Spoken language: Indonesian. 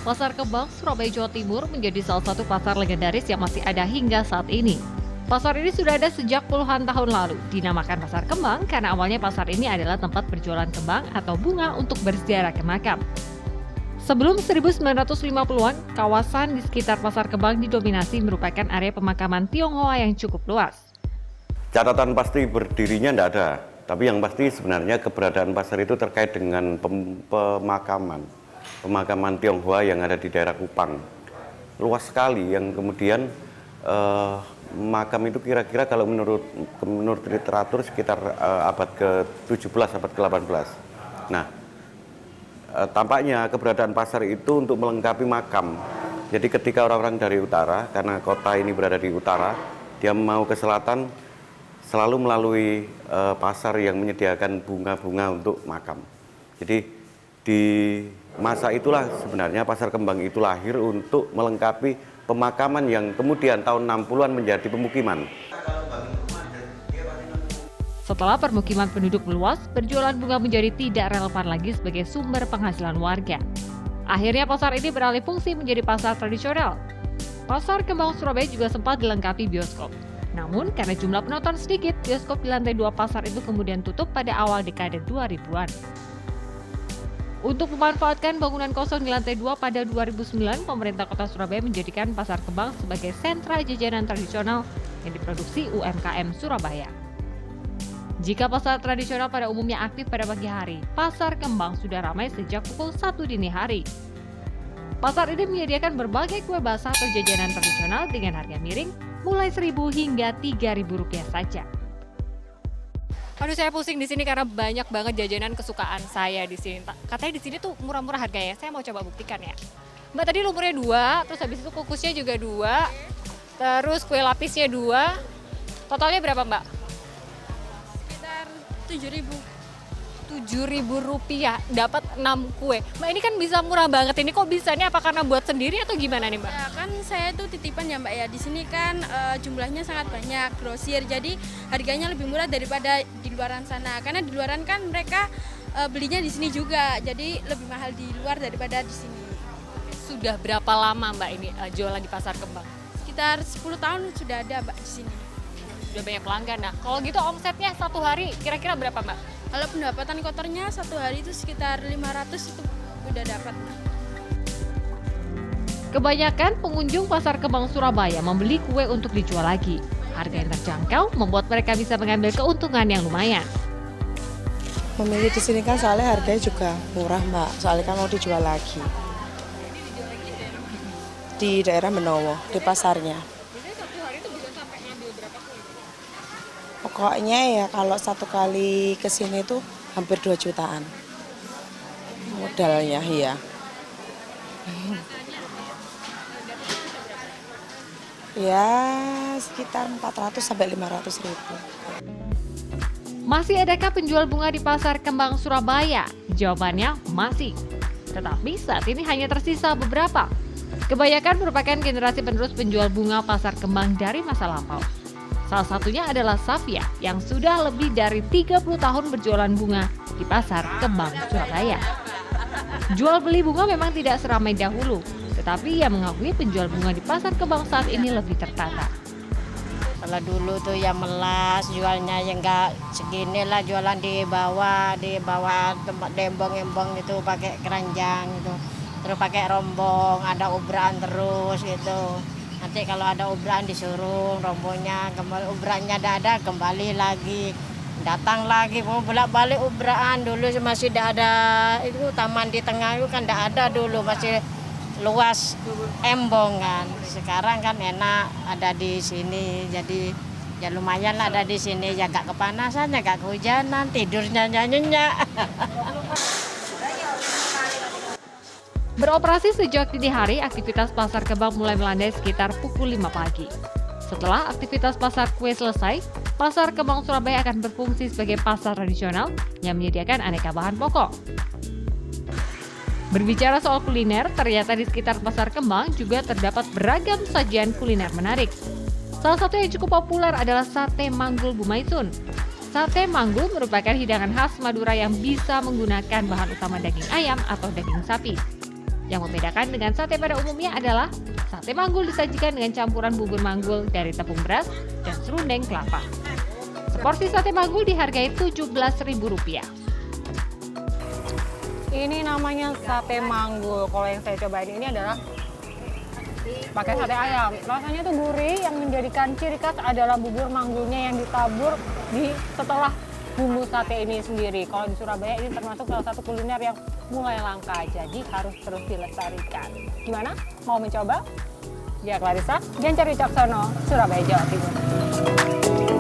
Pasar Kembang, Surabaya, Jawa Timur menjadi salah satu pasar legendaris yang masih ada hingga saat ini. Pasar ini sudah ada sejak puluhan tahun lalu. Dinamakan Pasar Kembang karena awalnya pasar ini adalah tempat berjualan kembang atau bunga untuk berziarah ke makam. Sebelum 1950-an, kawasan di sekitar Pasar Kembang didominasi merupakan area pemakaman Tionghoa yang cukup luas. Catatan pasti berdirinya tidak ada, tapi yang pasti sebenarnya keberadaan pasar itu terkait dengan pemakaman Tionghoa yang ada di daerah Kupang. Luas sekali yang kemudian makam itu kira-kira kalau menurut literatur sekitar abad ke-17, abad ke-18. Nah, tampaknya keberadaan pasar itu untuk melengkapi makam. Jadi ketika orang-orang dari utara, karena kota ini berada di utara, dia mau ke selatan, selalu melalui pasar yang menyediakan bunga-bunga untuk makam. Jadi di masa itulah sebenarnya Pasar Kembang itu lahir untuk melengkapi pemakaman yang kemudian tahun 60-an menjadi pemukiman. Setelah permukiman penduduk meluas, berjualan bunga menjadi tidak relevan lagi sebagai sumber penghasilan warga. Akhirnya pasar ini beralih fungsi menjadi pasar tradisional. Pasar Kembang Surabaya juga sempat dilengkapi bioskop. Namun, karena jumlah penonton sedikit, bioskop di lantai 2 pasar itu kemudian tutup pada awal dekade 2000-an. Untuk memanfaatkan bangunan kosong di lantai 2 pada 2009, pemerintah kota Surabaya menjadikan Pasar Kembang sebagai sentra jajanan tradisional yang diproduksi UMKM Surabaya. Jika pasar tradisional pada umumnya aktif pada pagi hari, Pasar Kembang sudah ramai sejak pukul 1 dini hari. Pasar ini menyediakan berbagai kue basah atau jajanan tradisional dengan harga miring mulai Rp1.000 hingga Rp3.000 saja. Aduh, saya pusing di sini karena banyak banget jajanan kesukaan saya di sini. Katanya di sini tuh murah-murah harganya. Saya mau coba buktikan ya. Mbak, tadi lumurnya 2, terus habis itu kukusnya juga 2, terus kue lapisnya 2. Totalnya berapa, Mbak? Sekitar Rp7.000. Rp7.000 dapat 6 kue. Mbak, ini kan bisa murah banget. Ini kok bisa? Ini apa karena buat sendiri atau gimana nih, Mbak? Ya kan saya tuh titipan ya Mbak ya. Di sini kan jumlahnya sangat banyak, grosir. Jadi harganya lebih murah daripada di luaran sana. Karena di luaran kan mereka belinya di sini juga. Jadi lebih mahal di luar daripada di sini. Sudah berapa lama Mbak ini jualan di Pasar Kembang? Sekitar 10 tahun sudah ada Mbak di sini. Sudah banyak pelanggan. Nah, kalau gitu omsetnya satu hari kira-kira berapa, Mbak? Kalau pendapatan kotornya satu hari itu sekitar 500 itu udah dapat. Kebanyakan pengunjung Pasar Kembang Surabaya membeli kue untuk dijual lagi. Harga yang terjangkau membuat mereka bisa mengambil keuntungan yang lumayan. Memilih di sini kan soalnya harganya juga murah Mbak, soalnya kan mau dijual lagi. Di daerah Benowo, di pasarnya. Pokoknya ya kalau satu kali kesini tuh hampir 2 jutaan modalnya ya. Ya sekitar 400 sampai 500 ribu. Masih adakah penjual bunga di Pasar Kembang Surabaya? Jawabannya masih. Tetapi saat ini hanya tersisa beberapa. Kebanyakan merupakan generasi penerus penjual bunga Pasar Kembang dari masa lampau. Salah satunya adalah Safia yang sudah lebih dari 30 tahun berjualan bunga di Pasar Kembang Surabaya. Jual beli bunga memang tidak seramai dahulu, tetapi ia mengakui penjual bunga di Pasar Kembang saat ini lebih tertata. Kalau dulu tuh ya melas, jualnya yang enggak segini lah, jualan di bawah tempat dembong-embong itu pakai keranjang gitu. Terus pakai rombong, ada ubraan terus gitu. Nanti kalau ada ubraan disuruh rombongnya, kembali ubraannya ada kembali lagi. Datang lagi, mau bolak-balik ubraan. Dulu masih tidak ada, itu taman di tengah itu kan tidak ada dulu, masih luas embong kan. Sekarang kan enak ada di sini, jadi ya lumayan lah ada di sini, ya gak kepanasan, ya gak kehujanan, tidurnya nyenyak. Beroperasi sejak dini hari, aktivitas Pasar Kembang mulai melandai sekitar pukul 5 pagi. Setelah aktivitas pasar kue selesai, Pasar Kembang Surabaya akan berfungsi sebagai pasar tradisional yang menyediakan aneka bahan pokok. Berbicara soal kuliner, ternyata di sekitar Pasar Kembang juga terdapat beragam sajian kuliner menarik. Salah satu yang cukup populer adalah sate manggul Bumaisun. Sate manggul merupakan hidangan khas Madura yang bisa menggunakan bahan utama daging ayam atau daging sapi. Yang membedakan dengan sate pada umumnya adalah sate manggul disajikan dengan campuran bubur manggul dari tepung beras dan serundeng kelapa. Seporsi sate manggul dihargai Rp17.000. Ini namanya sate manggul. Kalau yang saya cobain ini adalah pakai sate ayam. Rasanya tuh gurih, yang menjadikan ciri khas adalah bubur manggulnya yang ditabur setelah bumbu sate ini sendiri. Kalau di Surabaya ini termasuk salah satu kuliner yang mulai langka, jadi harus terus dilestarikan. Gimana? Mau mencoba? Dia Clarissa, Gencar Wicaksono, Surabaya, Jawa Timur.